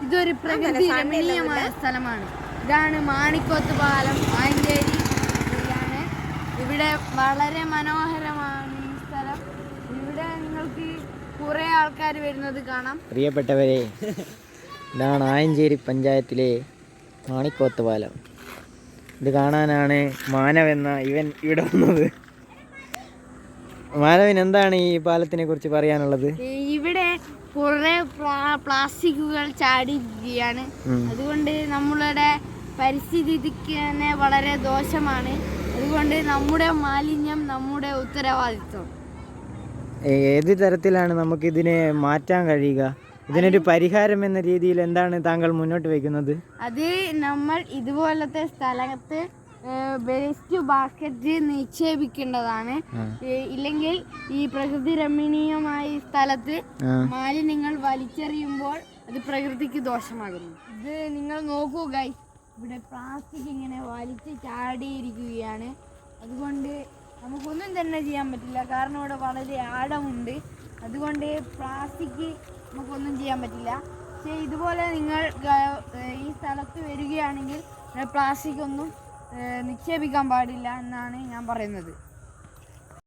ഇതൊരു പ്രകൃതി രമണീയമായ സ്ഥലമാണ്. ഇതാണ് മാണിക്കോത്ത് പാലം, ആയഞ്ചേരി. ഇവിടെ വളരെ മനോഹരമാണ് ഈ സ്ഥലം. ഇവിടെ നിങ്ങൾക്ക് കുറെ ആൾക്കാർ വരുന്നത് കാണാം. പ്രിയപ്പെട്ടവരെ, ഇതാണ് ആയഞ്ചേരി പഞ്ചായത്തിലെ മാണിക്കോത്ത് പാലം. ഇത് കാണാനാണ് മാനവെന്ന ഇവൻ ഇവിടെ വന്നത്. മാനവൻ, എന്താണ് ഈ പാലത്തിനെ കുറിച്ച് പറയാനുള്ളത്? ഇവിടെ കുറെ പ്ലാസ്റ്റിക്കുകൾ ചാടിയിരിക്കുകയാണ്. അതുകൊണ്ട് നമ്മളുടെ പരിസ്ഥിതിക്ക് തന്നെ വളരെ ദോഷമാണ്. അതുകൊണ്ട് നമ്മുടെ മാലിന്യം നമ്മുടെ ഉത്തരവാദിത്വം. ഏത് തരത്തിലാണ് നമുക്ക് ഇതിനെ മാറ്റാൻ കഴിയുക? ഇതിനൊരു പരിഹാരം എന്ന രീതിയിൽ എന്താണ് താങ്കൾ മുന്നോട്ട് വയ്ക്കുന്നത്? അത് നമ്മൾ ഇതുപോലത്തെ സ്ഥലത്ത് വേസ്റ്റ് ബാസ്ക്കറ്റ് നിക്ഷേപിക്കേണ്ടതാണ്. ഇല്ലെങ്കിൽ ഈ പ്രകൃതി രമണീയമായ സ്ഥലത്ത് മാലിന്യങ്ങൾ വലിച്ചെറിയുമ്പോൾ അത് പ്രകൃതിക്ക് ദോഷമാകുന്നു. ഇത് നിങ്ങൾ നോക്കൂ ഗൈസ്, ഇവിടെ പ്ലാസ്റ്റിക് ഇങ്ങനെ വലിച്ച് ചാടിയിരിക്കുകയാണ്. അതുകൊണ്ട് നമുക്കൊന്നും തന്നെ ചെയ്യാൻ പറ്റില്ല, കാരണം ഇവിടെ വളരെ ആഴമുണ്ട്. അതുകൊണ്ട് പ്ലാസ്റ്റിക് നമുക്കൊന്നും ചെയ്യാൻ പറ്റില്ല. പക്ഷേ ഇതുപോലെ നിങ്ങൾ ഈ സ്ഥലത്ത് വരികയാണെങ്കിൽ പ്ലാസ്റ്റിക് ഒന്നും നിക്ഷേപിക്കാൻ പാടില്ല എന്നാണ് ഞാൻ പറയുന്നത്.